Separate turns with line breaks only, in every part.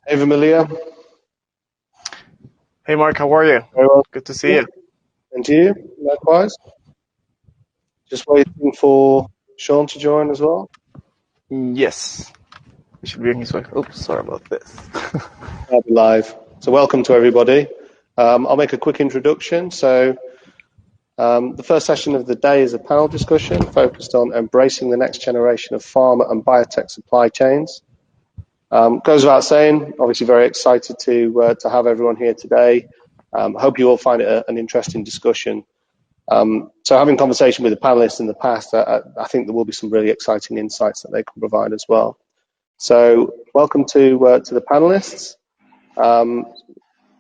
Hey, Vermilia.
Hey Mark, how are you?
Very well.
Good to see you.
And you, likewise. Just waiting for Sean to join as well.
Yes, we should be on his way. Oops, sorry about this.
I'll be live. So welcome to everybody. I'll make a quick introduction. So the first session of the day is a panel discussion focused on embracing the next generation of pharma and biotech supply chains. Goes without saying, obviously very excited to have everyone here today. Hope you all find it an interesting discussion. So having conversation with the panelists in the past, I think there will be some really exciting insights that they can provide as well. So welcome to the panelists.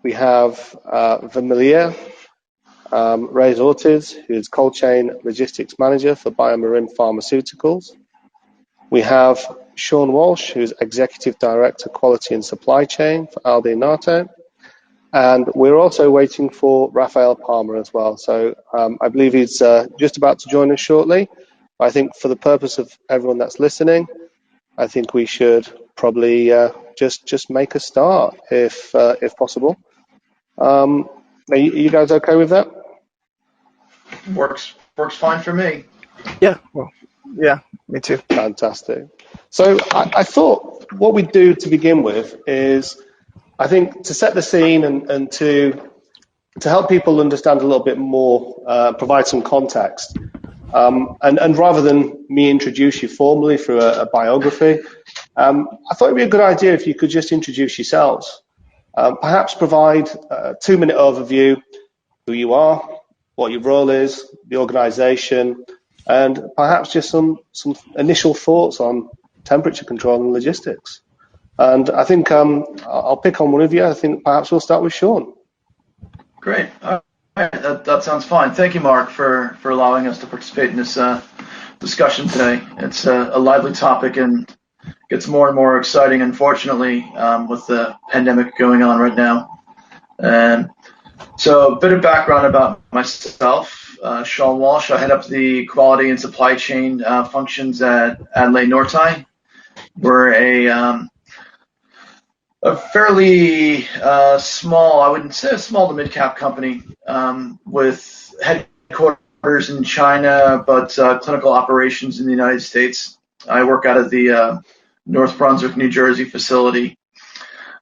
We have Vermilia Reyes Ortiz, who is Cold Chain Logistics Manager for BioMarin Pharmaceuticals. We have Sean Walsh, who is Executive Director Quality and Supply Chain for Adlai Nortye. And we're also waiting for Rafael Palmer as well. So I believe he's just about to join us shortly. I think for the purpose of everyone that's listening, I think we should probably just make a start if possible. Are you guys okay with that?
Works fine for me.
Yeah, well, yeah, me too.
Fantastic. So I thought what we'd do to begin with is, I think, to set the scene and to help people understand a little bit more, provide some context. And rather than me introduce you formally through a biography, I thought it'd be a good idea if you could just introduce yourselves. Perhaps provide a 2-minute overview, who you are, what your role is, the organization, and perhaps just some initial thoughts on temperature control and logistics. And I think I'll pick on one of you. I think perhaps we'll start with Sean.
Great. All right. That sounds fine. Thank you, Mark, for allowing us to participate in this discussion today. It's a lively topic and gets more and more exciting, unfortunately, with the pandemic going on right now. And so a bit of background about myself. Sean Walsh. I head up the quality and supply chain functions at Adlai Nortye. We're a fairly small, I wouldn't say a small to mid-cap company, with headquarters in China, but clinical operations in the United States. I work out of the North Brunswick, New Jersey facility.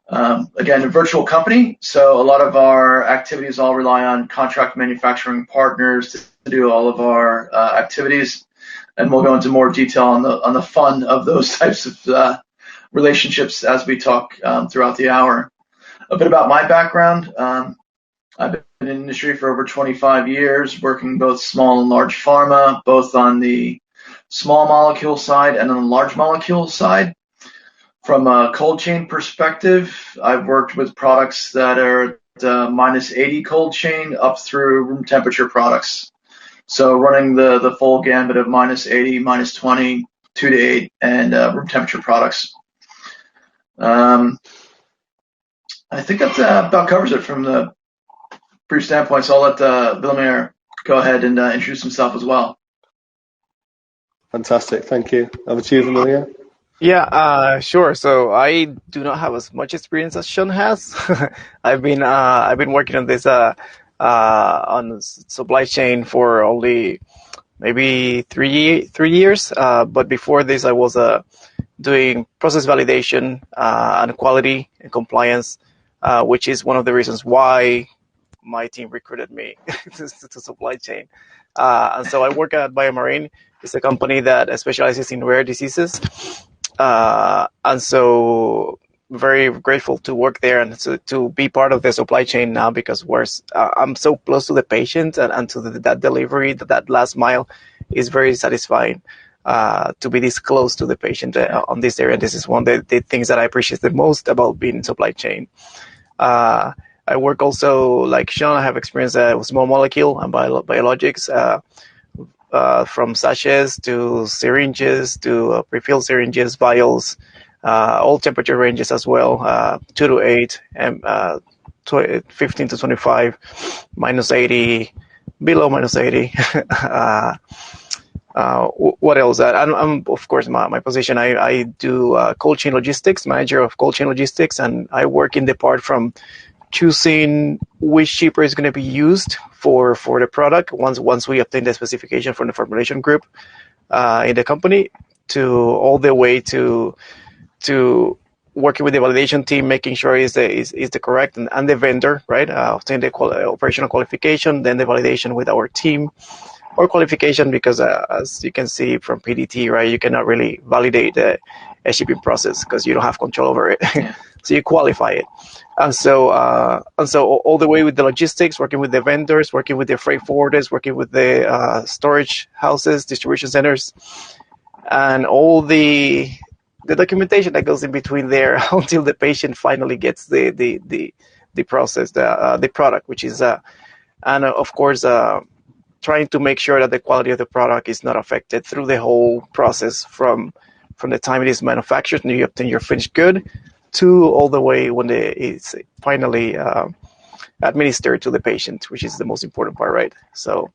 Again, a virtual company, so a lot of our activities all rely on contract manufacturing partners to do all of our activities, and we'll go into more detail on the fun of those types of relationships as we talk throughout the hour. A bit about my background. I've been in the industry for over 25 years, working both small and large pharma, both on the small molecule side and on the large molecule side. From a cold chain perspective, I've worked with products that are at minus 80 cold chain up through room temperature products. So running the full gambit of minus 80, minus 20, 2 to 8, and room temperature products. I think that about covers it from the brief standpoint, so I'll let Villemir go ahead and introduce himself as well.
Fantastic, thank you. Over to you, Vermilia.
Yeah, sure. So I do not have as much experience as Sean has. I've been working on this on supply chain for only maybe three years. But before this, I was doing process validation and quality and compliance, which is one of the reasons why my team recruited me to supply chain. And so I work at BioMarin. It's a company that specializes in rare diseases. And so very grateful to work there and to be part of the supply chain now, because I'm so close to the patient and to that delivery, that last mile is very satisfying. To be this close to the patient on this area. This is one of the things that I appreciate the most about being in supply chain. I work also, like Sean, I have experience with small molecule and biologics, from sachets to syringes to pre-filled syringes, vials, all temperature ranges as well, 2 to 8, and 15 to 25, minus 80, below minus 80. What else? I'm of course, my position. I do cold chain logistics, manager of cold chain logistics, and I work in the part from choosing which shipper is going to be used for the product once we obtain the specification from the formulation group in the company, to all the way to working with the validation team, making sure is the correct, and the vendor, right? Obtain the operational qualification, then the validation with our team, or qualification, because as you can see from PDT, right, you cannot really validate a shipping process because you don't have control over it. So you qualify it. And so all the way with the logistics, working with the vendors, working with the freight forwarders, working with the storage houses, distribution centers, and all the documentation that goes in between there until the patient finally gets the process, the product, which is and of course trying to make sure that the quality of the product is not affected through the whole process from the time it is manufactured and you obtain your finished good to all the way when it's finally administered to the patient, which is the most important part, right? So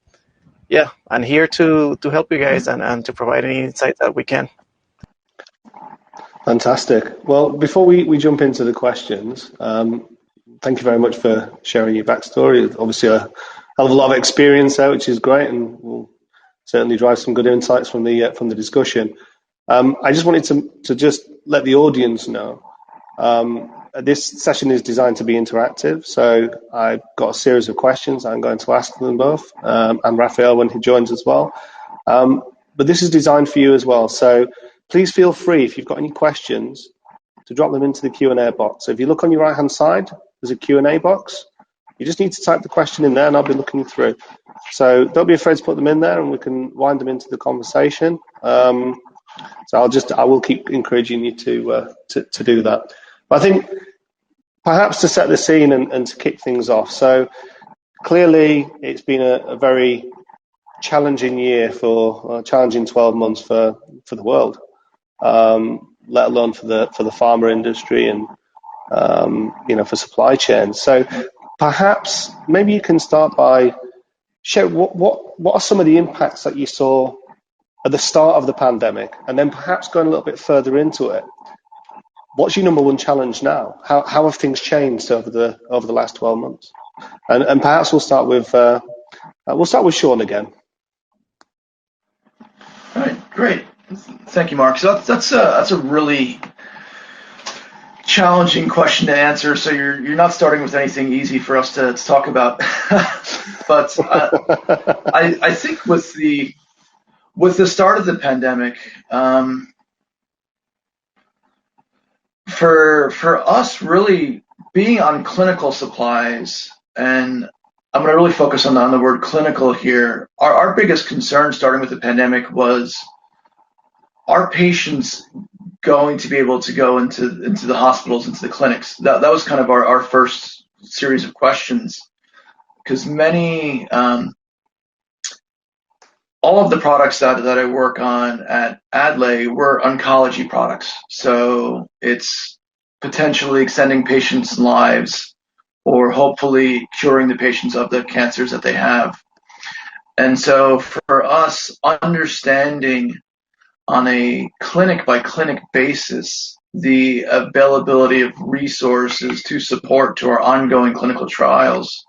yeah, I'm here to help you guys and to provide any insight that we can.
Fantastic. Well, before we jump into the questions, thank you very much for sharing your backstory. Obviously, a hell of a lot of experience there, which is great, and will certainly drive some good insights from the discussion. I just wanted to just let the audience know this session is designed to be interactive, so I've got a series of questions I'm going to ask them both, and Raphael when he joins as well. But this is designed for you as well, so please feel free, if you've got any questions, to drop them into the Q&A box. So if you look on your right-hand side, there's a Q&A box. You just need to type the question in there, and I'll be looking through. So don't be afraid to put them in there, and we can wind them into the conversation. So I will keep encouraging you to do that. But I think perhaps to set the scene and to kick things off. So clearly, it's been a very challenging year challenging 12 months for the world, let alone for the pharma industry and for supply chains. So perhaps maybe you can start by sharing what are some of the impacts that you saw at the start of the pandemic, and then perhaps going a little bit further into it. What's your number one challenge now? How have things changed over the last 12 months? And perhaps we'll start with Sean again.
All right, great. Thank you, Mark. So that's a really challenging question to answer. So you're not starting with anything easy for us to talk about. But I think with the start of the pandemic, for us really being on clinical supplies, and I'm going to really focus on the word clinical here. Our biggest concern starting with the pandemic was, are patients going to be able to go into the hospitals, into the clinics? That was kind of our first series of questions, because many all of the products that I work on at Adlai were oncology products. So it's potentially extending patients' lives or hopefully curing the patients of the cancers that they have. And so for us, understanding on a clinic-by-clinic basis the availability of resources to support to our ongoing clinical trials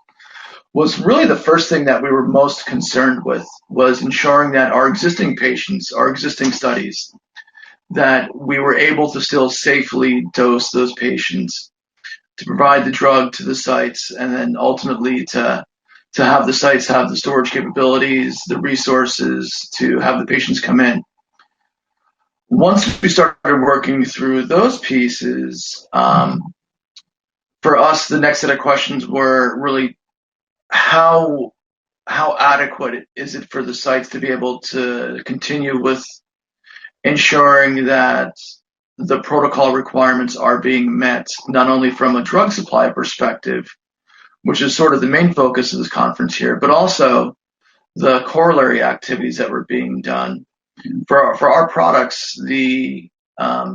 was really the first thing that we were most concerned with, was ensuring that our existing patients, our existing studies, that we were able to still safely dose those patients, to provide the drug to the sites, and then ultimately to have the sites have the storage capabilities, the resources to have the patients come in. Once we started working through those pieces, for us, the next set of questions were really how adequate is it for the sites to be able to continue with ensuring that the protocol requirements are being met, not only from a drug supply perspective, which is sort of the main focus of this conference here, but also the corollary activities that were being done. For our products, the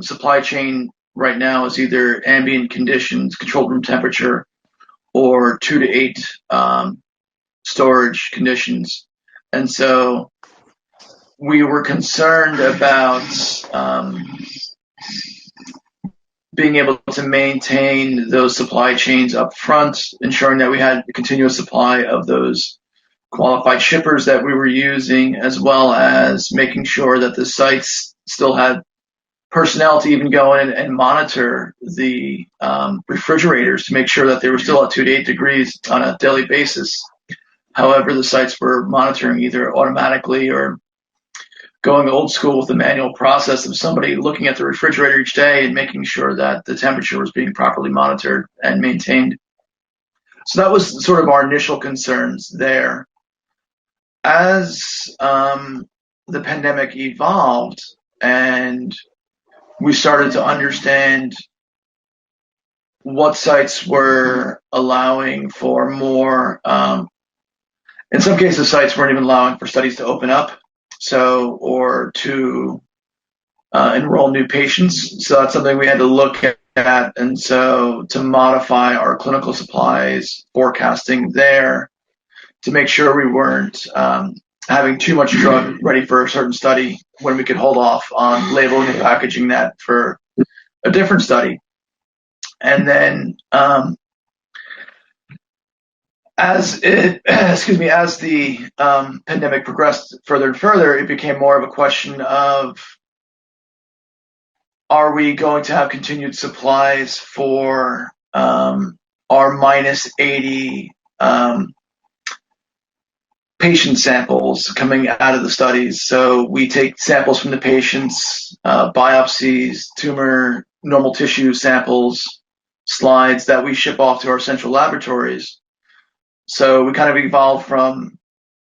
supply chain right now is either ambient conditions, controlled room temperature, or 2 to 8 storage conditions. And so we were concerned about being able to maintain those supply chains up front, ensuring that we had a continuous supply of those qualified shippers that we were using, as well as making sure that the sites still had personnel to even go in and monitor the refrigerators to make sure that they were still at 2 to 8 degrees on a daily basis. However, the sites were monitoring either automatically or going old school with the manual process of somebody looking at the refrigerator each day and making sure that the temperature was being properly monitored and maintained. So that was sort of our initial concerns there. As the pandemic evolved and we started to understand what sites were allowing for more, in some cases sites weren't even allowing for studies to open up, or to enroll new patients. So that's something we had to look at, and so to modify our clinical supplies forecasting there to make sure we weren't having too much drug ready for a certain study when we could hold off on labeling and packaging that for a different study. And then as the pandemic progressed further and further, it became more of a question of, are we going to have continued supplies for our -80 patient samples coming out of the studies? So we take samples from the patients, biopsies, tumor, normal tissue samples, slides that we ship off to our central laboratories. So we kind of evolved from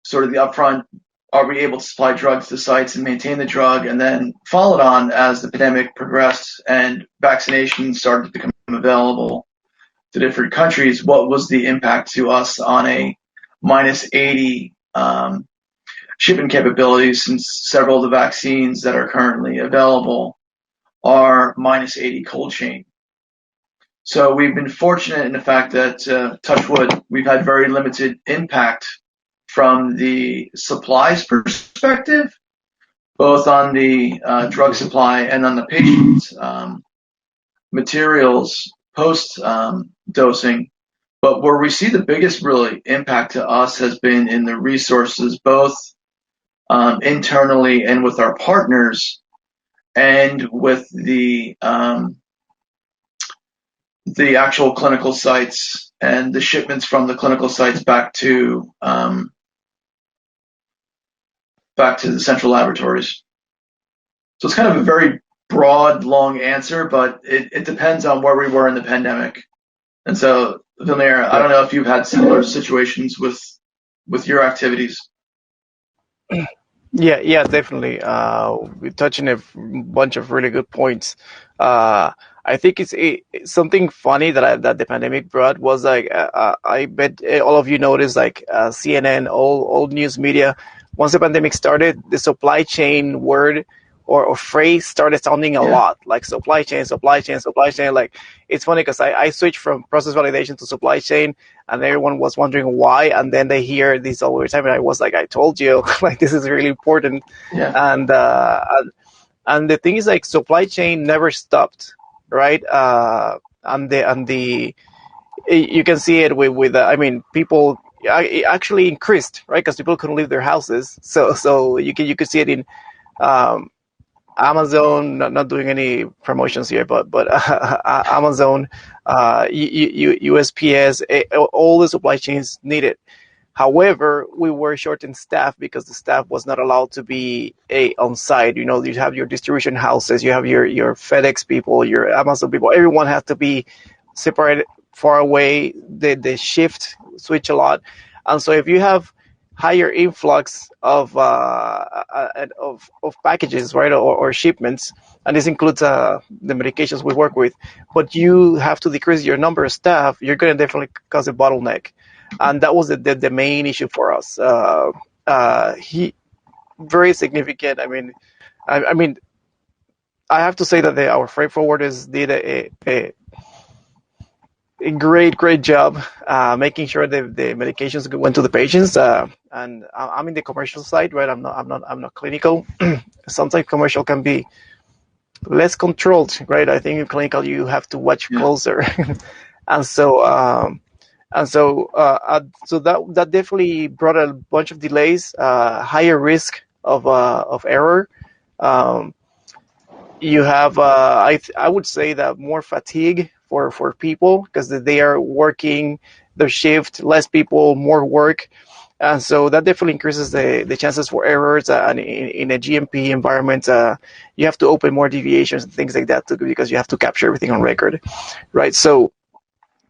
sort of the upfront, are we able to supply drugs to sites and maintain the drug, and then followed on as the pandemic progressed and vaccinations started to become available to different countries, what was the impact to us on a -80 shipping capabilities, since several of the vaccines that are currently available are -80 cold chain. So we've been fortunate in the fact that, touch wood, we've had very limited impact from the supplies perspective, both on the drug supply and on the patient's materials post dosing. But where we see the biggest really impact to us has been in the resources, both internally and with our partners, and with the actual clinical sites and the shipments from the clinical sites back to the central laboratories. So it's kind of a very broad, long answer, but it depends on where we were in the pandemic. And so, Vilmir, I don't know if you've had similar situations with your activities.
Yeah, definitely. We're touching a bunch of really good points. I think it's something funny that the pandemic brought was like, I bet all of you noticed, like CNN, all news media. Once the pandemic started, the supply chain word or phrase started sounding a lot, like supply chain. Like, it's funny because I switched from process validation to supply chain, and everyone was wondering why. And then they hear this all the time, and I was like, I told you, like, this is really important.
Yeah.
And the thing is, like, supply chain never stopped, right? And you can see it with I mean, people. It actually increased, right? Because people couldn't leave their houses, so you could see it in Amazon. Not doing any promotions here, but Amazon, USPS, all the supply chains needed. However, we were short in staff because the staff was not allowed to be on site. You know, you have your distribution houses, you have your FedEx people, your Amazon people. Everyone has to be separated, far away. The shift switch a lot, and so if you have higher influx of packages, right, or shipments, and this includes the medications we work with, but you have to decrease your number of staff, you're going to definitely cause a bottleneck. And that was the main issue for us. Very significant. I mean, I have to say that our freight forwarders did a great job making sure the medications went to the patients. And I'm in the commercial side, right? I'm not clinical. Sometimes commercial can be less controlled, right? I think in clinical you have to watch closer, and so so that definitely brought a bunch of delays, higher risk of error. You have I would say that more fatigue for people because they are working their shift, less people, more work. And so that definitely increases the chances for errors. And in a GMP environment, you have to open more deviations and things like that too, because you have to capture everything on record, right? So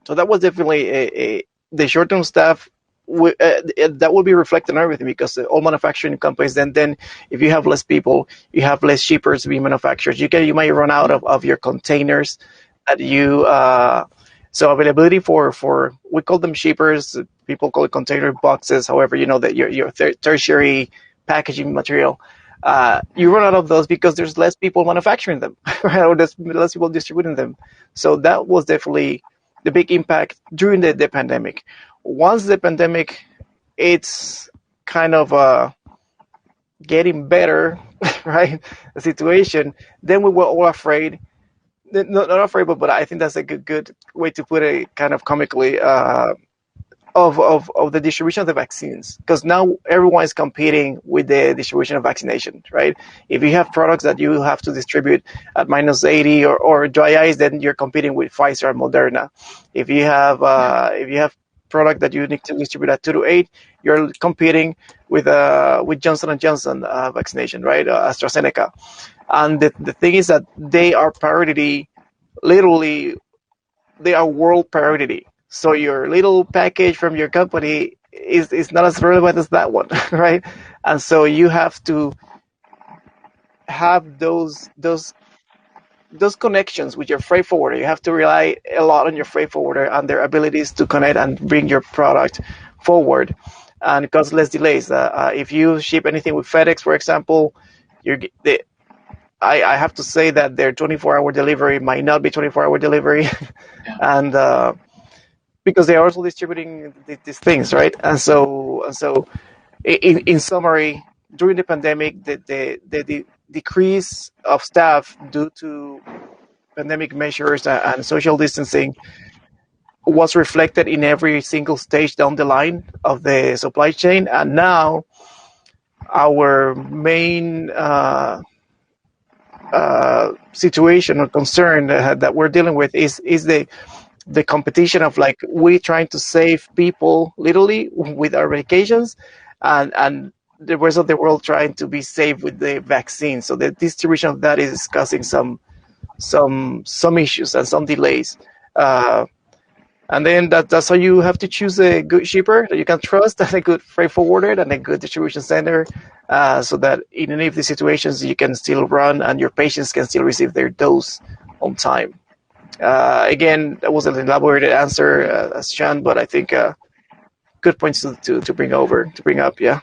that was definitely the short-term staff. That will be reflected on everything because all manufacturing companies. Then if you have less people, you have less shippers to be manufactured. You might run out of your containers that you. So availability for we call them shippers. People call it container boxes. However, that your tertiary packaging material. You run out of those because there's less people manufacturing them, right? Or there's less people distributing them. So that was definitely the big impact during the pandemic. Once the pandemic, it's kind of getting better, right? The situation. Then we were all afraid. Not afraid, but I think that's a good way to put it, kind of comically, of the distribution of the vaccines, because now everyone is competing with the distribution of vaccination, right? If you have products that you have to distribute at -80 or dry ice, then you're competing with Pfizer and Moderna. If you have product that you need to distribute at 2 to 8, you're competing with Johnson and Johnson vaccination, right? AstraZeneca. And the thing is that they are priority, literally, they are world priority. So your little package from your company is not as relevant as that one, right? And so you have to have those connections with your freight forwarder. You have to rely a lot on your freight forwarder and their abilities to connect and bring your product forward, and cause less delays. If you ship anything with FedEx, for example, I have to say that their 24-hour delivery might not be 24-hour delivery, and because they are also distributing these things, right? And so in summary, during the pandemic, the decrease of staff due to pandemic measures and social distancing was reflected in every single stage down the line of the supply chain. And now our main situation or concern that we're dealing with is the competition of, like, we trying to save people literally with our medications, and the rest of the world trying to be safe with the vaccine. So the distribution of that is causing some issues and some delays. And then that's how you have to choose a good shipper that you can trust, and a good freight forwarder, and a good distribution center, so that in any of these situations you can still run and your patients can still receive their dose on time. Again, that was an elaborated answer, as Sean, but I think good points to bring up. Yeah.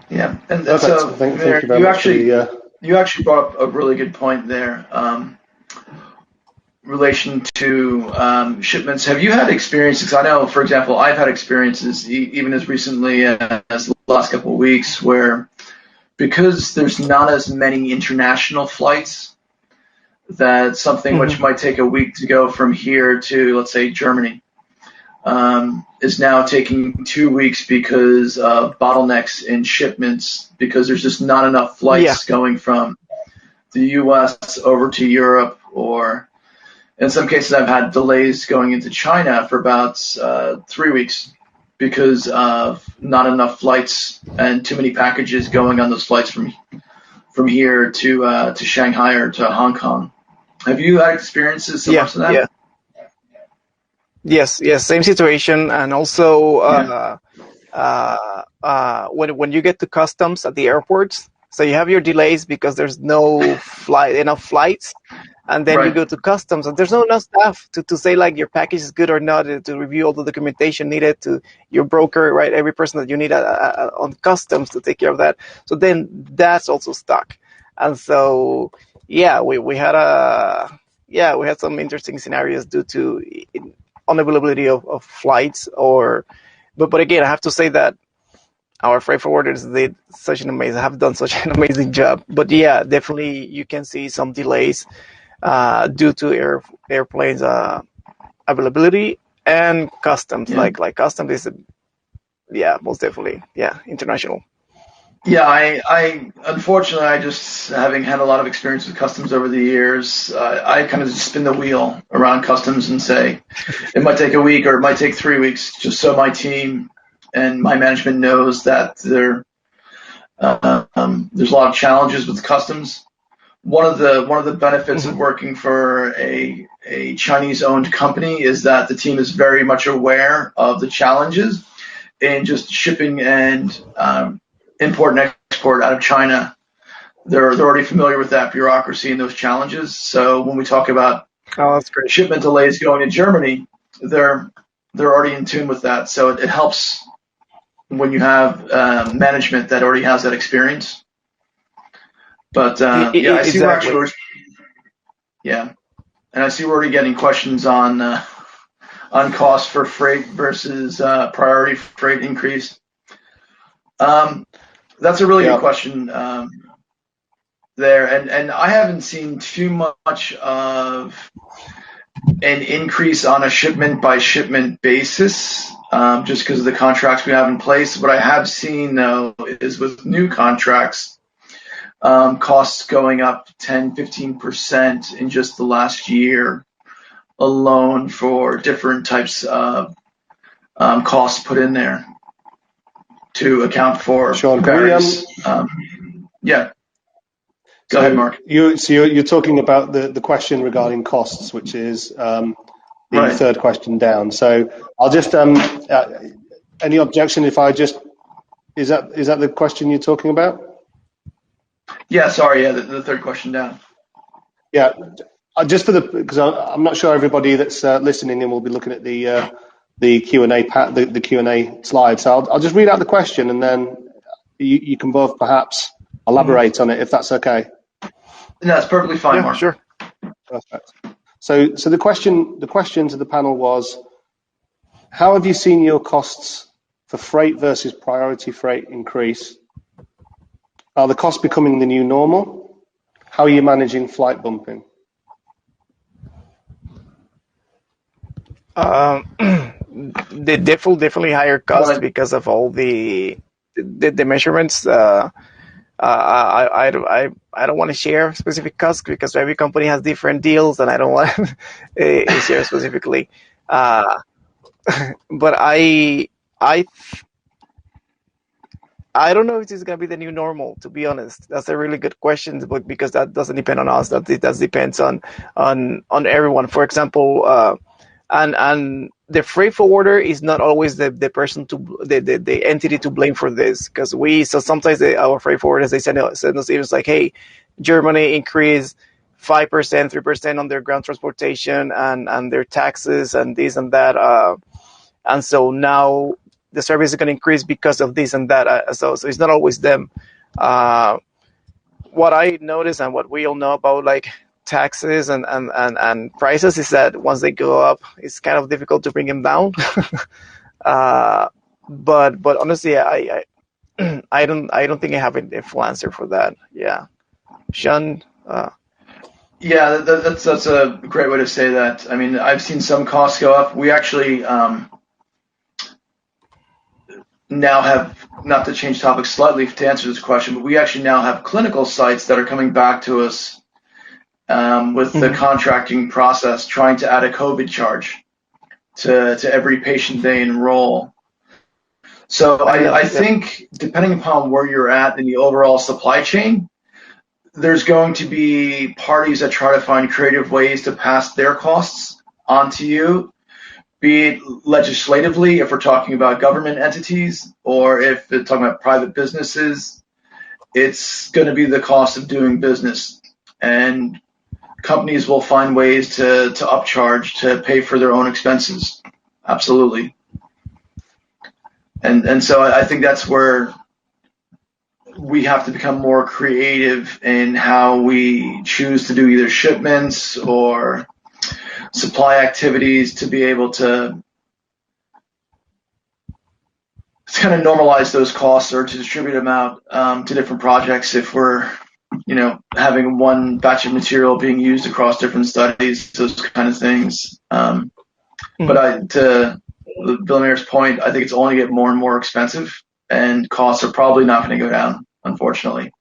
Yeah, and
Perfect.
so
Thank you very much.
You actually brought up a really good point there. Relation to shipments. Have you had experiences? I know, for example, I've had experiences even as recently as the last couple of weeks where, because there's not as many international flights, that something which might take a week to go from here to, let's say, Germany, is now taking 2 weeks because of bottlenecks in shipments, because there's just not enough flights going from the U.S. over to Europe, or in some cases I've had delays going into China for about 3 weeks because of not enough flights and too many packages going on those flights from here to Shanghai or to Hong Kong. Have you had experiences similar to that?
Yeah. Yes, same situation. And also when you get to customs at the airports, so you have your delays because there's no enough flights, and then you go to customs and there's not enough staff to say, like, your package is good or not, to review all the documentation needed, to your broker, right? Every person that you need on customs to take care of that. So then that's also stuck. And so we had some interesting scenarios due to unavailability of flights, but again, I have to say that our freight forwarders have done such an amazing job. But yeah, definitely you can see some delays due to airplanes availability and customs.
Yeah.
Like customs is most definitely international.
Yeah, I unfortunately, I just having had a lot of experience with customs over the years, I kind of just spin the wheel around customs and say it might take a week or it might take 3 weeks, just so my team and my management knows that there's a lot of challenges with customs. One of the benefits of working for a Chinese-owned company is that the team is very much aware of the challenges in just shipping and import and export out of China. They're already familiar with that bureaucracy and those challenges. So when we talk about
that's great.
shipment delays going to Germany, they're already in tune with that. So it helps when you have management that already has that experience. But I see
exactly.
we're actually and I see we're already getting questions on cost for freight versus priority freight increase. That's a really good question there, and I haven't seen too much of an increase on a shipment by shipment basis, just because of the contracts we have in place. What I have seen though is with new contracts, costs going up 10-15% in just the last year alone for different types of costs put in there to account for various. Go ahead, Mark.
You're talking about the question regarding costs, which is the third question down. So I'll just any objection if I just is that the question you're talking about?
Yeah, sorry. Yeah, the third question down.
Yeah, just because I'm not sure everybody that's listening in will be looking at the Q&A the Q&A slide. So I'll just read out the question and then you can both perhaps elaborate on it if that's okay.
No, it's perfectly fine, Mark.
Sure.
Perfect. So the question to the panel was, how have you seen your costs for freight versus priority freight increase? Are the costs becoming the new normal? How are you managing flight bumping?
They definitely higher cost because of all the measurements. I don't want to share specific costs because every company has different deals, and I don't want to share specifically. But I don't know if this is going to be the new normal, to be honest. That's a really good question, but because that doesn't depend on us, that depends on everyone. For example, and the freight forwarder is not always the person the entity to blame for this, because sometimes our freight forwarders, they send us emails like, hey, Germany increased 5%, 3% on their ground transportation and their taxes and this and that, and so now the service is going to increase because of this and that. So it's not always them. What I notice and what we all know about like taxes and prices is that once they go up, it's kind of difficult to bring them down. But honestly, I don't think I have a full answer for that. Yeah, Sean.
Yeah, that's a great way to say that. I mean, I've seen some costs go up. We actually now have, not to change topics slightly to answer this question, but we actually now have clinical sites that are coming back to us with the contracting process, trying to add a COVID charge to every patient they enroll. So I think depending upon where you're at in the overall supply chain, there's going to be parties that try to find creative ways to pass their costs onto you, be it legislatively if we're talking about government entities, or if we're talking about private businesses. It's going to be the cost of doing business. And companies will find ways to upcharge to pay for their own expenses. Absolutely. And so I think that's where we have to become more creative in how we choose to do either shipments or supply activities to be able to kind of normalize those costs or to distribute them out to different projects if we're, having one batch of material being used across different studies, those kind of things. But to Bill Mayr's point, I think it's only get more and more expensive, and costs are probably not going to go down, unfortunately.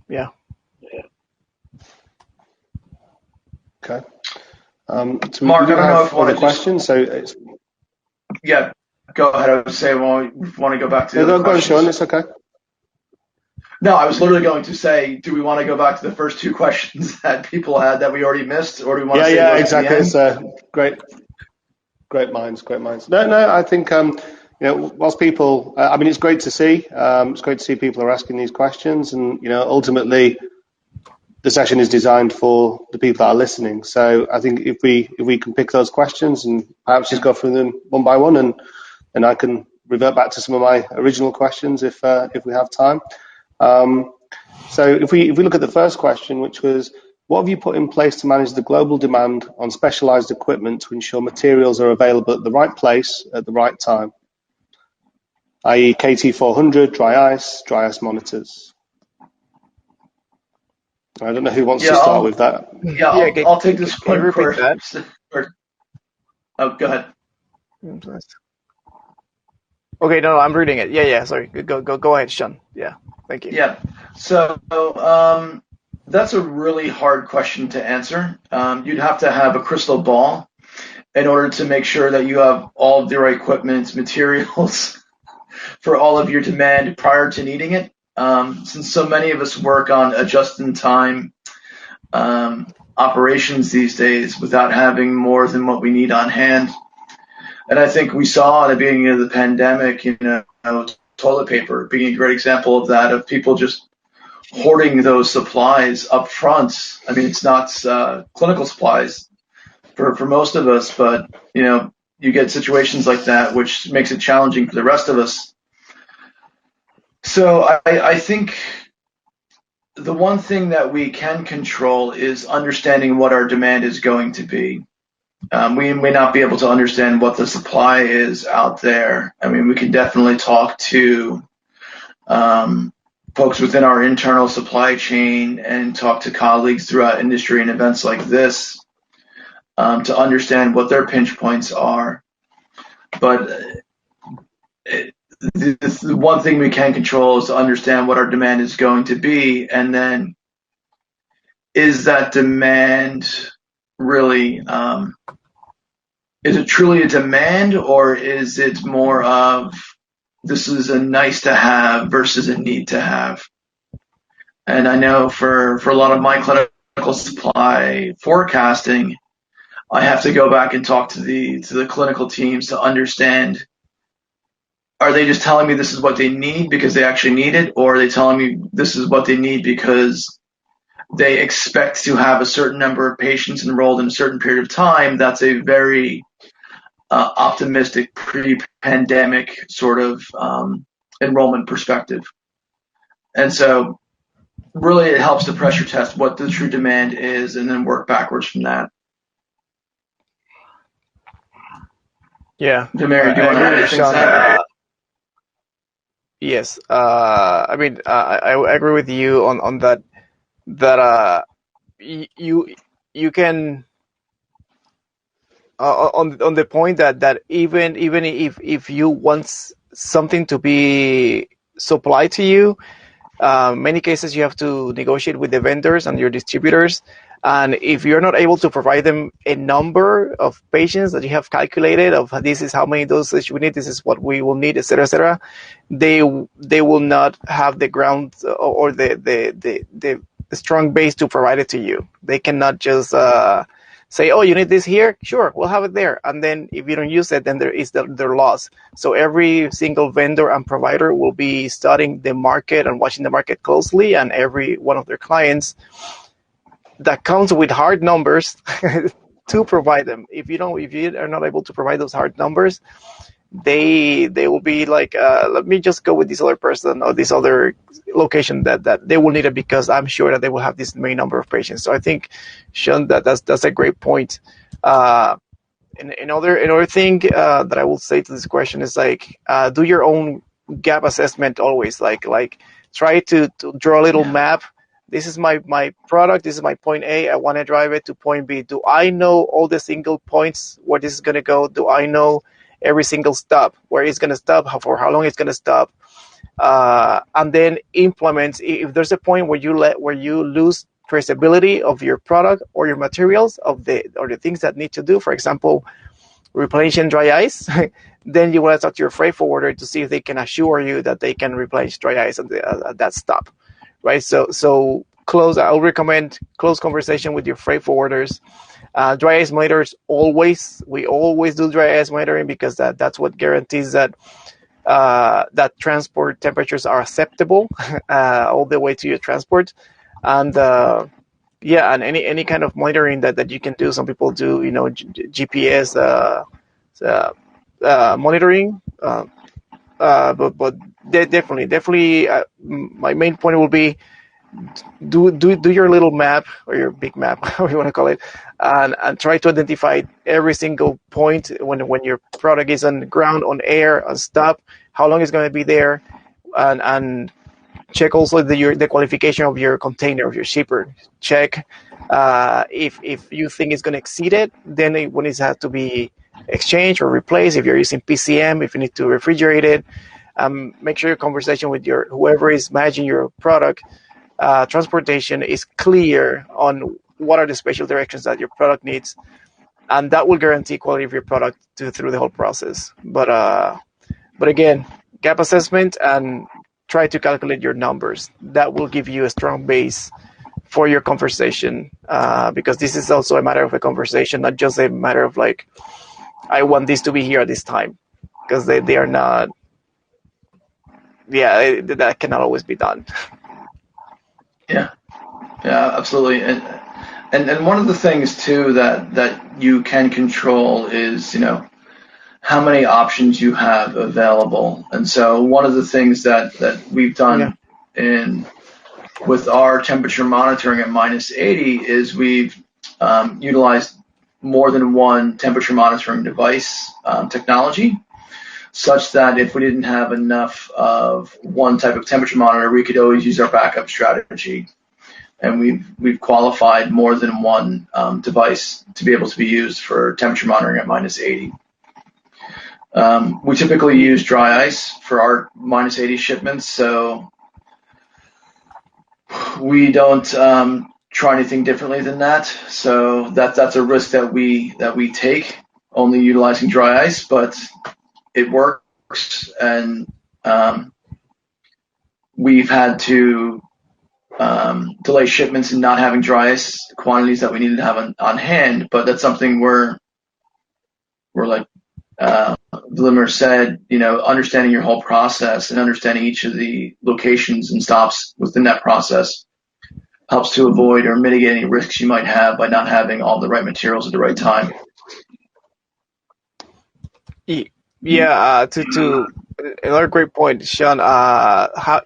Yeah.
Okay.
Mark, I don't know if you want to
questions.
Yeah, go ahead. I would say, want to go back to the other
go on,
questions?
Sean. It's okay.
No, I was literally going to say, do we want to go back to the first two questions that people had that we already missed, or do we want to say those
exactly.
at the end?
It's great minds. No, I think whilst people, it's great to see. It's great to see people are asking these questions, and ultimately, the session is designed for the people that are listening. So I think if we can pick those questions and perhaps just go through them one by one, and I can revert back to some of my original questions if we have time. So if we look at the first question, which was, what have you put in place to manage the global demand on specialized equipment to ensure materials are available at the right place at the right time, i.e. KT400, dry ice monitors? I don't know who wants to start with that.
Yeah, I'll take this one.
Repeat that?
Oh, go ahead.
Okay, no, I'm reading it. Yeah, sorry. Go ahead, Sean. Yeah, thank you.
Yeah, so that's a really hard question to answer. You'd have to have a crystal ball in order to make sure that you have all of the right equipment, materials for all of your demand prior to needing it. Since so many of us work on a just-in-time operations these days without having more than what we need on hand. And I think we saw at the beginning of the pandemic, toilet paper being a great example of that, of people just hoarding those supplies up front. I mean, it's not clinical supplies for most of us, but, you get situations like that, which makes it challenging for the rest of us. So I think the one thing that we can control is understanding what our demand is going to be. We may not be able to understand what the supply is out there. I mean, we can definitely talk to folks within our internal supply chain and talk to colleagues throughout industry and events like this to understand what their pinch points are. But the one thing we can control is to understand what our demand is going to be, and then is that demand really is it truly a demand, or is it more of this is a nice to have versus a need to have? And I know for a lot of my clinical supply forecasting, I have to go back and talk to the clinical teams to understand, are they just telling me this is what they need because they actually need it, or are they telling me this is what they need because they expect to have a certain number of patients enrolled in a certain period of time? That's a very optimistic pre-pandemic sort of enrollment perspective. And so really it helps to pressure test what the true demand is and then work backwards from that.
Yeah.
Mary, do you want to add anything to that?
Yes. I mean, I agree with you on that. That you can on the point that even if you want something to be supplied to you, many cases you have to negotiate with the vendors and your distributors. And if you're not able to provide them a number of patients that you have calculated of this is how many doses we need, this is what we will need, etc., they will not have the ground or the strong base to provide it to you. They cannot just say, oh, you need this here? Sure, we'll have it there. And then if you don't use it, then there is their loss. So every single vendor and provider will be studying the market and watching the market closely, and every one of their clients that comes with hard numbers to provide them. If you are not able to provide those hard numbers, they will be like, let me just go with this other person or this other location that they will need it, because I'm sure that they will have this main number of patients. So I think, Sean, that's a great point. Another thing that I will say to this question is like, do your own gap assessment always. Like try to draw a little map. This is my product. This is my point A. I want to drive it to point B. Do I know all the single points where this is going to go? Do I know every single stop, where it's going to stop, for how long it's going to stop? And then implement. If there's a point where you lose traceability of your product or your materials or the things that need to do, for example, replenishing dry ice, then you want to talk to your freight forwarder to see if they can assure you that they can replenish dry ice at that stop, right? So I would recommend close conversation with your freight forwarders. Dry ice monitors, we always do dry ice monitoring, because that's what guarantees that that transport temperatures are acceptable all the way to your transport. And and any kind of monitoring that you can do. Some people do, GPS monitoring, but definitely, my main point will be do your little map, or your big map, however you want to call it, and try to identify every single point when your product is on the ground, on air, on stop, how long it's going to be there, and check also the qualification of your container, of your shipper. Check if you think it's going to exceed it, then when it has to be exchanged or replaced. If you're using PCM, if you need to refrigerate it, make sure your conversation with whoever is managing your product transportation is clear on what are the special directions that your product needs, and that will guarantee quality of your product through the whole process. But again, gap assessment, and try to calculate your numbers. That will give you a strong base for your conversation, because this is also a matter of a conversation, not just a matter of like, I want this to be here at this time, because they are not. Yeah, that cannot always be done.
Yeah, absolutely. And one of the things too that you can control is, how many options you have available. And so one of the things that we've done with our temperature monitoring at -80 is we've utilized more than one temperature monitoring device technology, such that if we didn't have enough of one type of temperature monitor, we could always use our backup strategy. And we've qualified more than one device to be able to be used for temperature monitoring at -80. We typically use dry ice for our -80 shipments, so we don't try anything differently than that. So that's a risk that we take, only utilizing dry ice, but it works. And we've had to delay shipments and not having dry ice quantities that we needed to have on hand, but that's something we're like Vladimir said, understanding your whole process and understanding each of the locations and stops within that process helps to avoid or mitigate any risks you might have by not having all the right materials at the right time.
Yeah, to another great point, Sean.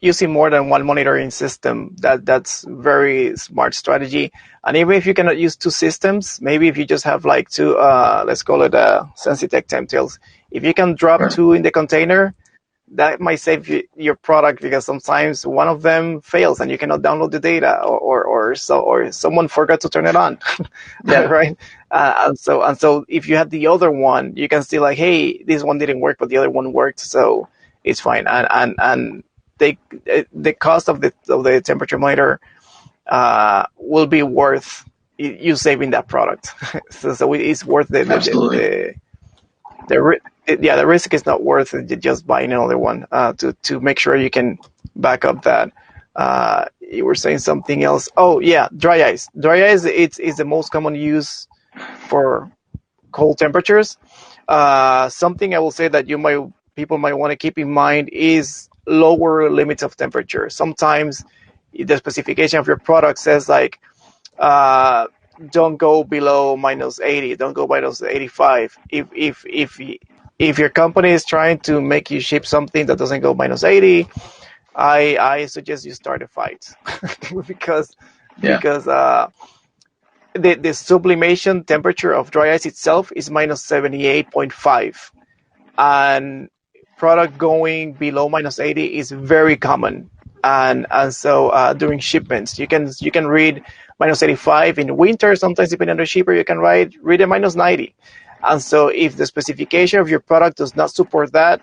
Using more than one monitoring system, that's very smart strategy. And even if you cannot use two systems, maybe if you just have like two, let's call it Sensitech Temtails, if you can drop two in the container, that might save your product, because sometimes one of them fails and you cannot download the data, or someone forgot to turn it on. Right? And so if you have the other one, you can see like, hey, this one didn't work, but the other one worked, so it's fine. And the cost of the temperature monitor will be worth you saving that product. so it's worth the risk is not worth it, just buying another one to make sure you can back up that. You were saying something else. Oh yeah, dry ice. Dry ice it's the most common use for cold temperatures. Something I will say that people might want to keep in mind is lower limits of temperature. Sometimes the specification of your product says like, don't go below -80, don't go minus 85. if your company is trying to make you ship something that doesn't go minus 80, I suggest you start a fight because
Yeah.
The sublimation temperature of dry ice itself is minus 78.5, and product going below minus 80 is very common. And so during shipments, you can read minus 85 in winter. Sometimes depending on the shipper, you can read a minus 90. And so if the specification of your product does not support that,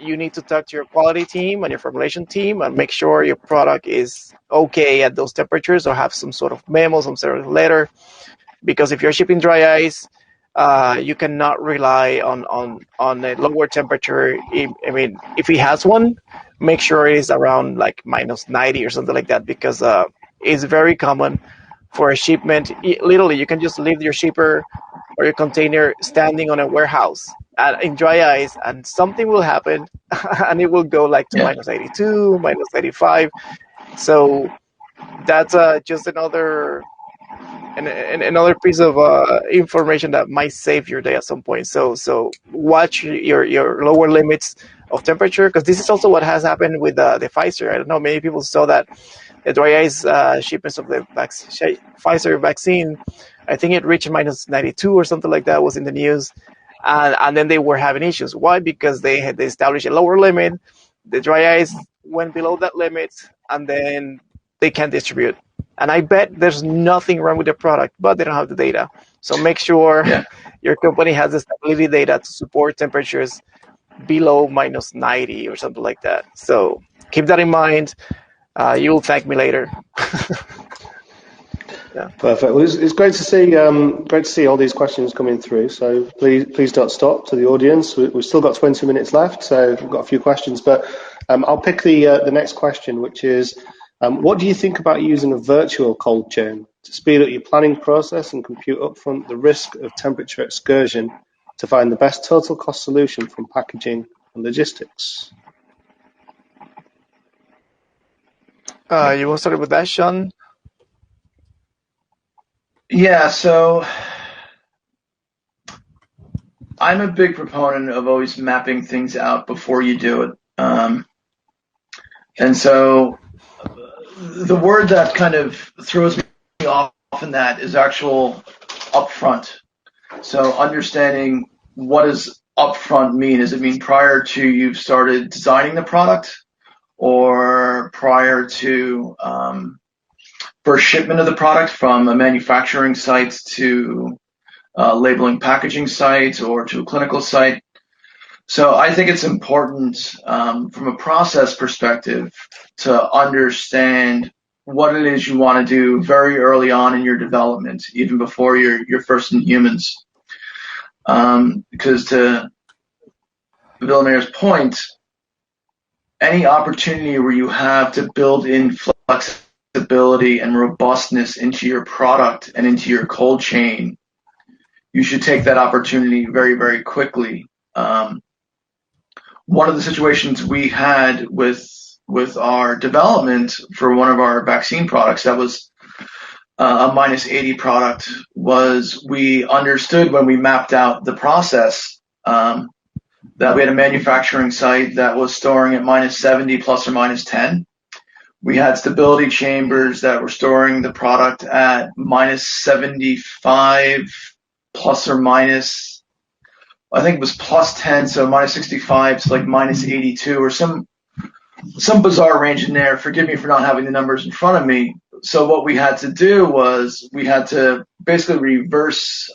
you need to talk to your quality team and your formulation team and make sure your product is okay at those temperatures, or have some sort of memo, some sort of letter. Because if you're shipping dry ice, you cannot rely on a lower temperature. I mean, if it has one, make sure it is around like minus 90 or something like that, because it's very common for a shipment. Literally, you can just leave your shipper or your container standing on a warehouse in dry ice, and something will happen, and it will go like to minus 82, minus 85. So that's just another piece of information that might save your day at some point. So watch your lower limits of temperature, because this is also what has happened with the Pfizer. I don't know, many people saw that the dry ice shipments of the Pfizer vaccine, I think it reached minus 92 or something like that, was in the news. And then they were having issues. Why? Because they had established a lower limit. The dry ice went below that limit, and then they can't distribute. And I bet there's nothing wrong with the product, but they don't have the data. So make sure your company has the stability data to support temperatures below minus 90 or something like that. So keep that in mind. You'll thank me later.
Yeah. Perfect. Well, it's great to see all these questions coming through. So please don't stop to the audience. We've still got 20 minutes left, so we've got a few questions. But I'll pick the next question, which is, what do you think about using a virtual cold chain to speed up your planning process and compute upfront the risk of temperature excursion to find the best total cost solution from packaging and logistics?
You want to start with that, Sean?
Yeah, so I'm a big proponent of always mapping things out before you do it. And so the word that kind of throws me off in that is actual upfront. So understanding, what does upfront mean? Does it mean prior to you've started designing the product, or prior to first shipment of the product from a manufacturing site to labeling packaging site or to a clinical site? So I think it's important from a process perspective to understand what it is you want to do very early on in your development, even before you're first in humans. Because to Villamair's point, any opportunity where you have to build in flexibility and robustness into your product and into your cold chain, you should take that opportunity very, very quickly. One of the situations we had with our development for one of our vaccine products that was a minus 80 product was, we understood when we mapped out the process that we had a manufacturing site that was storing at minus 70 plus or minus 10. We had stability chambers that were storing the product at minus 75 plus or minus, I think it was plus 10, so minus 65 to like minus 82 or some bizarre range in there. Forgive me for not having the numbers in front of me. So what we had to do was we had to basically reverse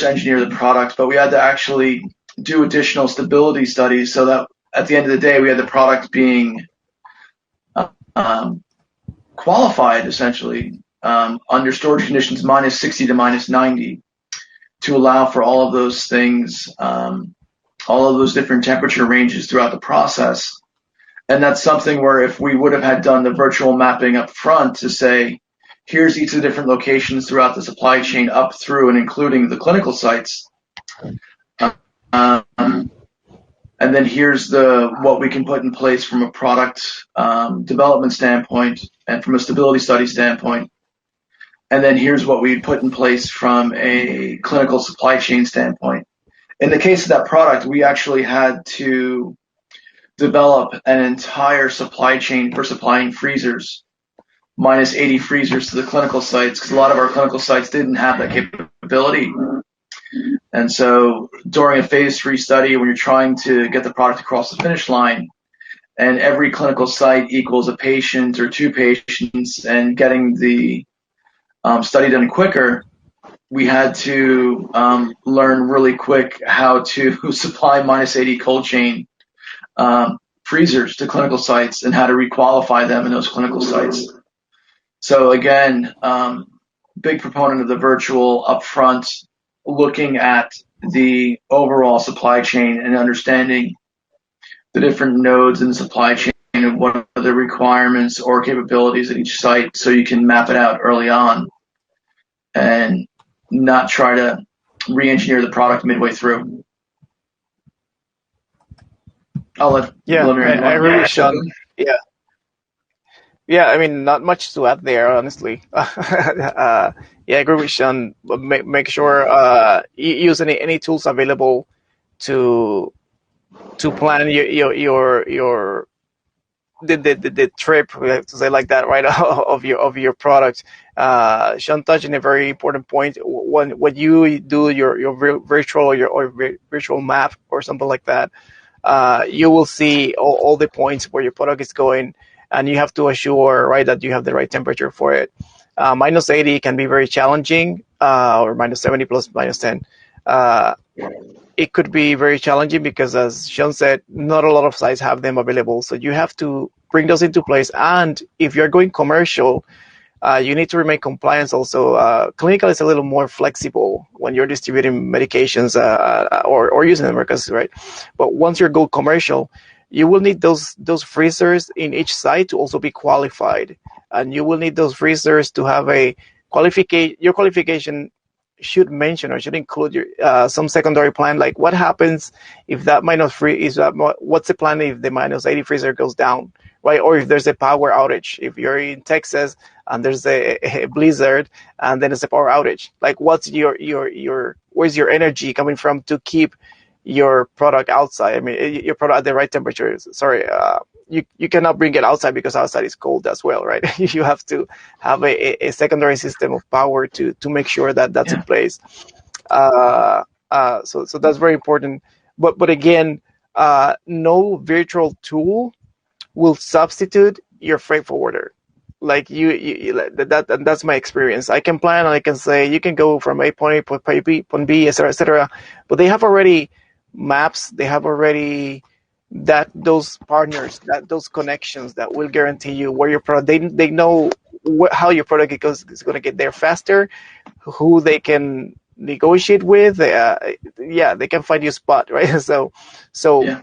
engineer the product, but we had to actually do additional stability studies so that at the end of the day we had the product being qualified essentially under storage conditions minus 60 to minus 90 to allow for all of those things, all of those different temperature ranges throughout the process. And that's something where if we would have had done the virtual mapping up front to say, here's each of the different locations throughout the supply chain up through and including the clinical sites, and then here's what we can put in place from a product development standpoint and from a stability study standpoint, and then here's what we put in place from a clinical supply chain standpoint. In the case of that product, we actually had to develop an entire supply chain for supplying freezers, minus 80 freezers to the clinical sites, because a lot of our clinical sites didn't have that capability. And so during a phase 3 study, when you're trying to get the product across the finish line, and every clinical site equals a patient or 2 patients, and getting the study done quicker, we had to learn really quick how to supply minus 80 cold chain freezers to clinical sites and how to requalify them in those clinical sites. So again, big proponent of the virtual upfront, looking at the overall supply chain and understanding the different nodes in the supply chain and what are the requirements or capabilities at each site, so you can map it out early on and not try to re-engineer the product midway through. I'll let
I agree with Sean. Yeah, I mean, not much to add there, honestly. I agree with Sean. Make sure use any tools available to plan your the trip, to say like that, right? of your product. Sean touched on a very important point. When you do your virtual or virtual map or something like that, you will see all the points where your product is going, and you have to assure, right, that you have the right temperature for it. Minus 80 can be very challenging, or minus 70 plus minus 10. It could be very challenging because, as Sean said, not a lot of sites have them available. So you have to bring those into place. And if you're going commercial, you need to remain compliant also. Clinical is a little more flexible when you're distributing medications or using them, right? But once you go commercial, you will need those freezers in each site to also be qualified. And you will need those freezers to have a qualification. Your qualification should mention or should include your some secondary plan, like what happens if that what's the plan if the minus 80 freezer goes down, right? Or if there's a power outage, if you're in Texas and there's a blizzard and then it's a power outage, like what's your where's your energy coming from to keep your product outside? I mean, your product at the right temperature. Sorry, you cannot bring it outside because outside is cold as well, right? You have to have a secondary system of power to make sure that that's in place. So that's very important. But again, no virtual tool will substitute your freight forwarder. Like that's my experience. I can plan and I can say you can go from point A, point B, etc., but they have already maps. They have already those partners, those connections that will guarantee you where your product. They know how your product is going to get there faster, who they can negotiate with. They can find you a spot, right? So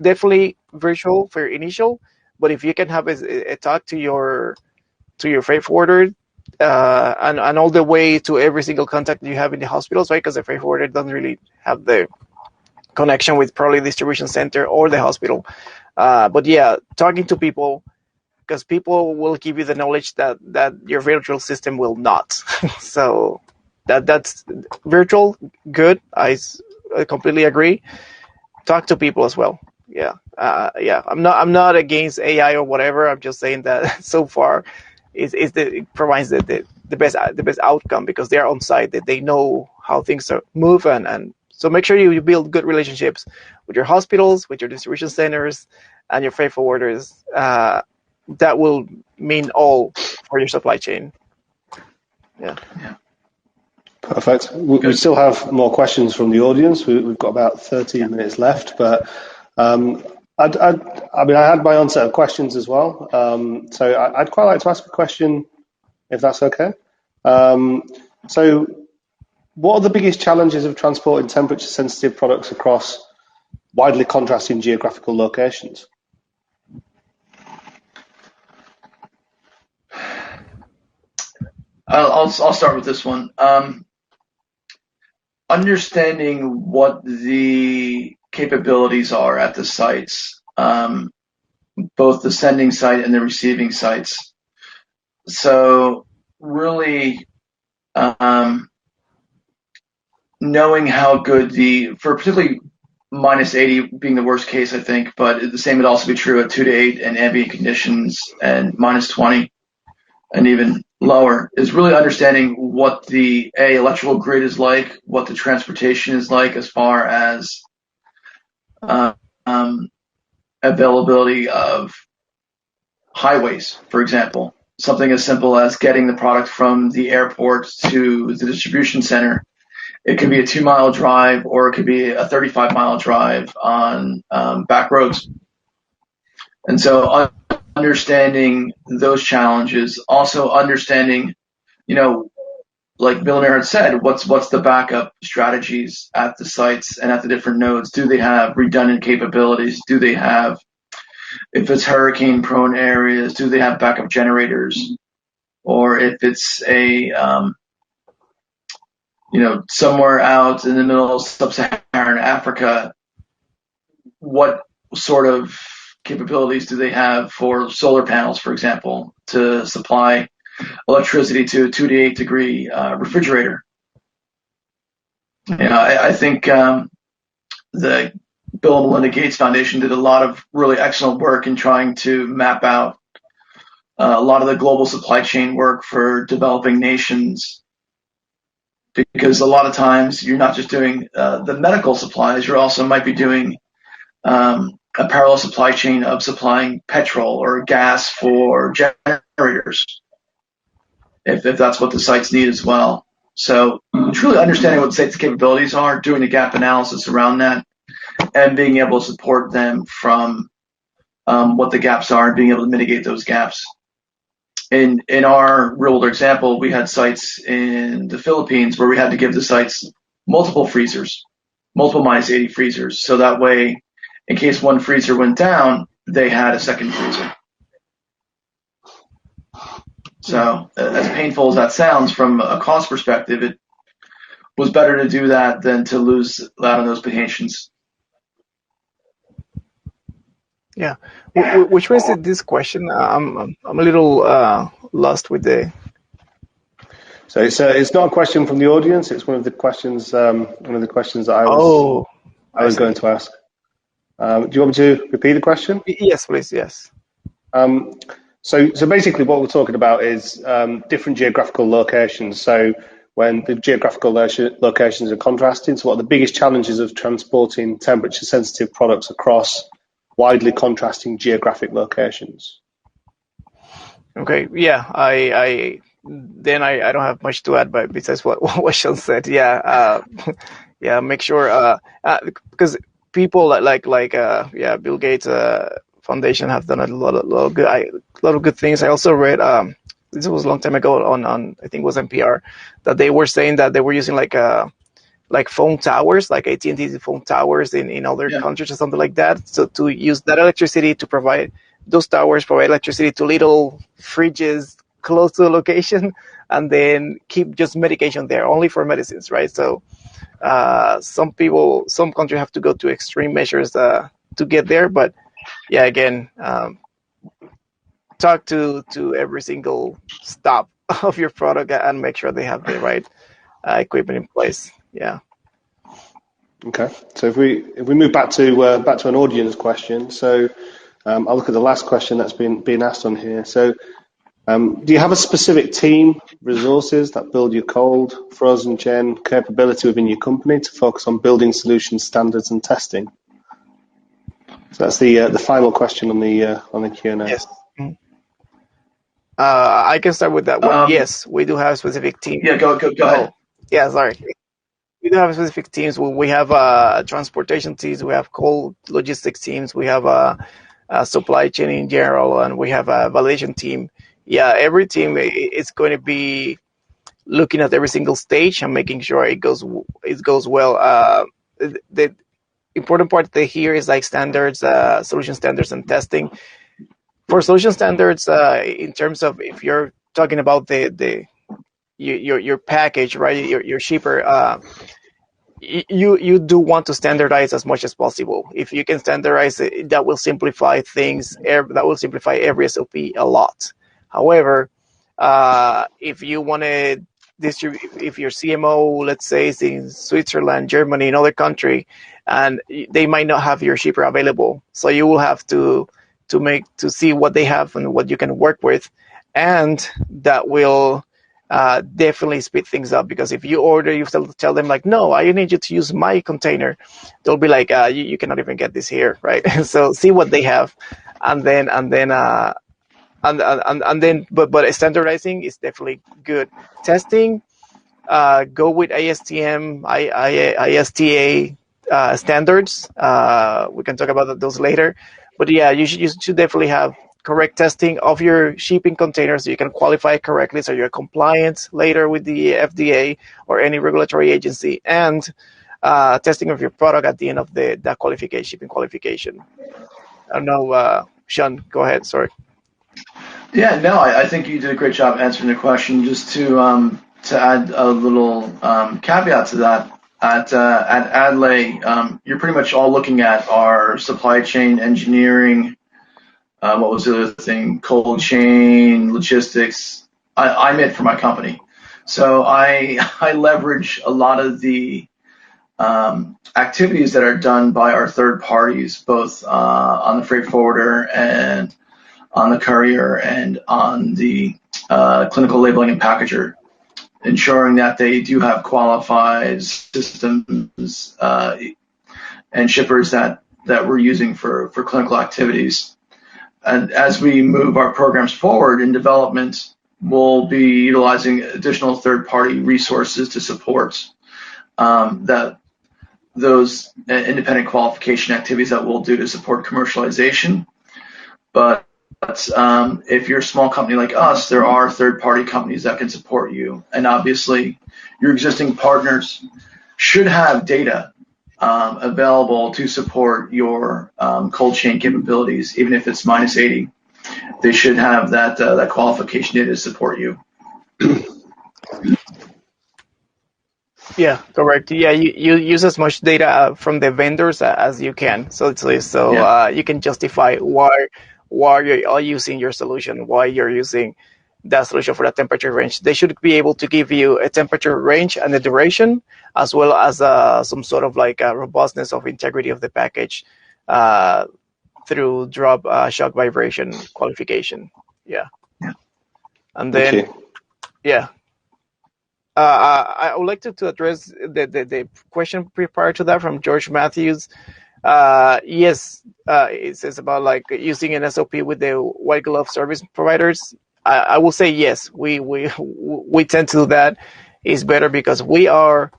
definitely virtual for your initial. But if you can have a talk to your freight forwarder, and all the way to every single contact you have in the hospitals, right? Because the freight forwarder doesn't really have the connection with probably distribution center or the hospital. But yeah, talking to people, because people will give you the knowledge that your virtual system will not. So that's virtual, good. I completely agree. Talk to people as well. I'm not against AI or whatever. I'm just saying that so far it provides the best outcome because they are on site, that they know how things move, and so make sure you build good relationships with your hospitals, with your distribution centers, and your freight forwarders. That will mean all for your supply chain. Yeah.
Perfect. We still have more questions from the audience. We've got about 13 minutes left, but I had my own set of questions as well. So I'd quite like to ask a question, if that's okay. So what are the biggest challenges of transporting temperature-sensitive products across widely contrasting geographical locations?
I'll start with this one. Understanding what the capabilities are at the sites, both the sending site and the receiving sites. So really knowing how good for particularly minus 80 being the worst case, I think, but the same would also be true at 2 to 8 and ambient conditions, and minus 20 and even lower, is really understanding what the electrical grid is like, what the transportation is like as far as availability of highways, for example. Something as simple as getting the product from the airport to the distribution center. It could be a 2-mile drive, or it could be a 35-mile drive on back roads. And so understanding those challenges, also understanding, like Bill had said, what's the backup strategies at the sites and at the different nodes? Do they have redundant capabilities? Do they have, if it's hurricane-prone areas, do they have backup generators? Or if it's a somewhere out in the middle of sub-Saharan Africa, what sort of capabilities do they have for solar panels, for example, to supply electricity to a 2 to 8 degree refrigerator? I think the Bill and Melinda Gates Foundation did a lot of really excellent work in trying to map out a lot of the global supply chain work for developing nations, because a lot of times you're not just doing the medical supplies, you also might be doing a parallel supply chain of supplying petrol or gas for generators, if that's what the sites need as well. So truly understanding what the sites' capabilities are, doing the gap analysis around that, and being able to support them from what the gaps are and being able to mitigate those gaps. In our real-world example, we had sites in the Philippines where we had to give the sites multiple freezers, multiple minus 80 freezers, so that way, in case one freezer went down, they had a second freezer. So, as painful as that sounds from a cost perspective, it was better to do that than to lose out on those patients.
Yeah, which was this question? I'm a little lost with the.
So it's not a question from the audience. It's one of the questions. That I was going to ask. Do you want me to repeat the question?
Yes, please. Yes.
So basically, what we're talking about is different geographical locations. So when the geographical locations are contrasting, so what are the biggest challenges of transporting temperature-sensitive products across widely contrasting geographic locations?
Okay, yeah, I don't have much to add, but besides what Sean said, yeah, yeah, make sure because people like Bill Gates Foundation have done a lot of good things. I also read this was a long time ago on I think it was NPR, that they were saying that they were using like phone towers, like AT&T phone towers in other countries or something like that. So to use that electricity to provide those towers, provide electricity to little fridges close to the location, and then keep just medication there, only for medicines, right? So some countries have to go to extreme measures to get there. But yeah, again, talk to every single stop of your product and make sure they have the right equipment in place. Yeah.
Okay. So if we move back to an audience question, so I'll look at the last question that's been asked on here. So do you have a specific team, resources that build your cold, frozen gen capability within your company to focus on building solution standards and testing? So that's the final question on the Q&A.
Yes. I can start with that one. Yes, we do have a specific team.
Yeah, go ahead.
Yeah, sorry. We do have specific teams. We have transportation teams. We have cold logistics teams. We have a supply chain in general, and we have a validation team. Yeah, every team is going to be looking at every single stage and making sure it goes well. The important part here is like standards, solution standards, and testing. For solution standards, in terms of if you're talking about your package, right, your shipper, you do want to standardize as much as possible. If you can standardize it, that will simplify things. That will simplify every SOP a lot. However, if you want to if your CMO, let's say, is in Switzerland, Germany, another country, and they might not have your shipper available, so you will have to see what they have and what you can work with, and that will definitely speed things up, because if you order, you tell them like, no, I need you to use my container, they'll be like, you cannot even get this here, right? So see what they have, and then but standardizing is definitely good. Testing, go with ASTM, ISTA standards. We can talk about those later, but yeah, you should definitely have correct testing of your shipping containers so you can qualify correctly, so you're compliant later with the FDA or any regulatory agency, and testing of your product at the end of that qualification, shipping qualification. I don't know, Sean, go ahead. Sorry.
Yeah, no, I think you did a great job answering the question. Just to add a little caveat to that, at Adlai, you're pretty much all looking at our supply chain engineering. What was the other thing? Cold chain, logistics. I'm it for my company, so I leverage a lot of the activities that are done by our third parties, both on the freight forwarder and on the courier and on the clinical labeling and packager, ensuring that they do have qualified systems and shippers that we're using for clinical activities. And as we move our programs forward in development, we'll be utilizing additional third-party resources to support those independent qualification activities that we'll do to support commercialization. But if you're a small company like us, there are third-party companies that can support you. And obviously, your existing partners should have data available to support your cold chain capabilities, even if it's -80. They should have that qualification data to support you.
Yeah, correct. Yeah, you use as much data from the vendors as you can, so you can justify why you're using your solution, why you're using that solution for that temperature range. They should be able to give you a temperature range and a duration, as well as some sort of like robustness of integrity of the package through drop shock vibration qualification. Yeah. And then, yeah. I would like to address the question prior to that from George Matthews. Yes, it says about like using an SOP with the white glove service providers. I will say yes. We tend to do that. It's better because we are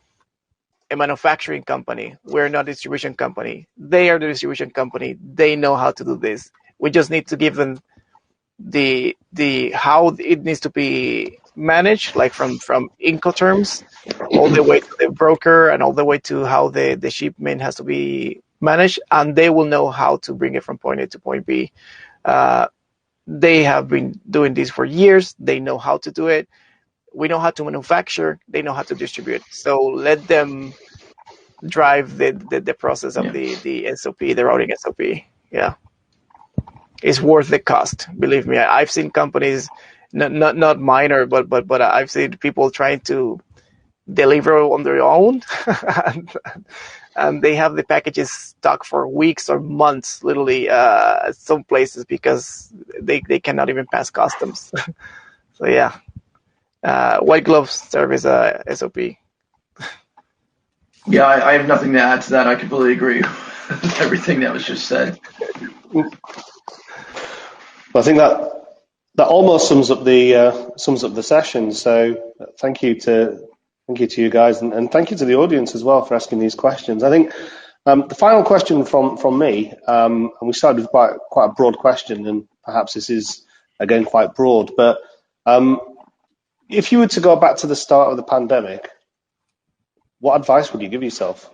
a manufacturing company. We're not a distribution company. They are the distribution company. They know how to do this. We just need to give them the how it needs to be managed, like from Incoterms all the way to the broker and all the way to how the shipment has to be managed, and they will know how to bring it from point A to point B. They have been doing this for years. They know how to do it. We know how to manufacture. They know how to distribute. So let them drive the process of the SOP, the routing SOP. Yeah. It's worth the cost. Believe me, I've seen companies, not minor, but I've seen people trying to deliver on their own, and they have the packages stuck for weeks or months, literally, at some places because they cannot even pass customs. So yeah, white glove service SOP.
Yeah, I have nothing to add to that. I completely agree with everything that was just said.
Well, I think that almost sums up the session. So thank you to you guys, and thank you to the audience as well for asking these questions. I think the final question from me, and we started with quite a broad question, and perhaps this is again quite broad, but if you were to go back to the start of the pandemic, what advice would you give yourself?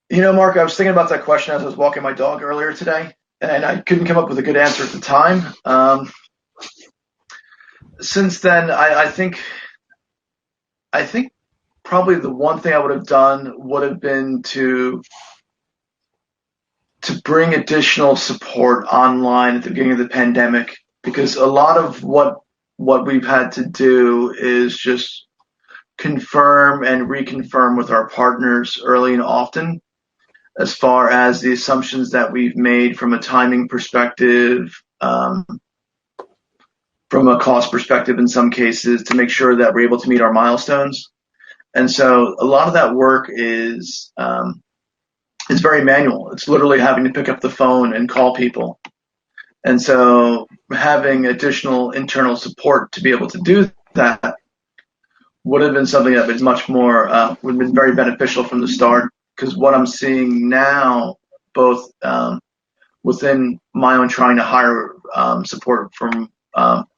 You know, Mark, I was thinking about that question as I was walking my dog earlier today, and I couldn't come up with a good answer at the time. Since then, I think probably the one thing I would have done would have been to bring additional support online at the beginning of the pandemic, because a lot of what we've had to do is just confirm and reconfirm with our partners early and often, as far as the assumptions that we've made from a timing perspective, from a cost perspective in some cases, to make sure that we're able to meet our milestones. And so a lot of that work is very manual. It's literally having to pick up the phone and call people. And so having additional internal support to be able to do that would have been something that was much more, would have been very beneficial from the start. Because what I'm seeing now, both within my own trying to hire support from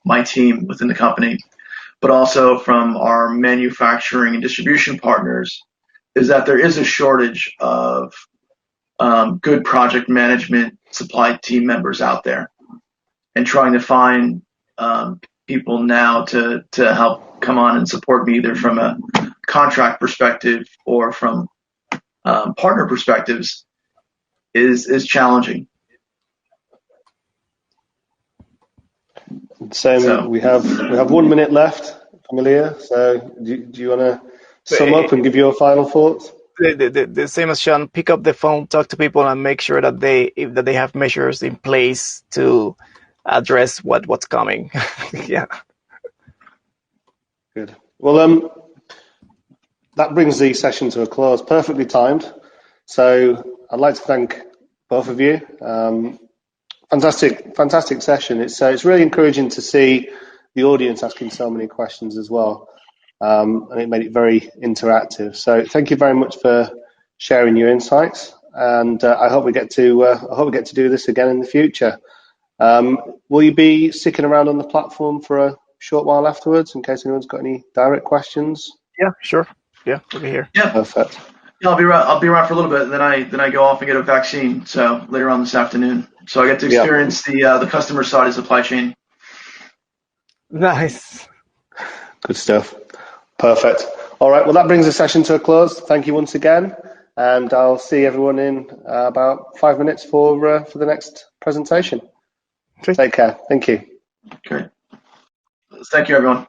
my team within the company, but also from our manufacturing and distribution partners, is that there is a shortage of good project management supply team members out there, and trying to find people now to help come on and support me, either from a contract perspective or from partner perspectives, is challenging.
So we have 1 minute left, Amelia. So do you want to sum up and give your final thoughts?
The same as Sean, pick up the phone, talk to people, and make sure that they have measures in place to address what's coming. Yeah.
Good. Well, that brings the session to a close, perfectly timed. So I'd like to thank both of you. Fantastic session. It's really encouraging to see the audience asking so many questions as well, and it made it very interactive. So thank you very much for sharing your insights, and I hope we get to do this again in the future. Will you be sticking around on the platform for a short while afterwards, in case anyone's got any direct questions?
Yeah, sure. Yeah, we'll be here.
Yeah,
perfect.
Yeah, I'll be around for a little bit, and then I go off and get a vaccine. So later on this afternoon, so I get to experience the customer side of supply chain.
Nice.
Good stuff. Perfect. All right. Well, that brings the session to a close. Thank you once again, and I'll see everyone in about 5 minutes for the next presentation.
Okay.
Take care. Thank you.
Okay. Thank you, everyone.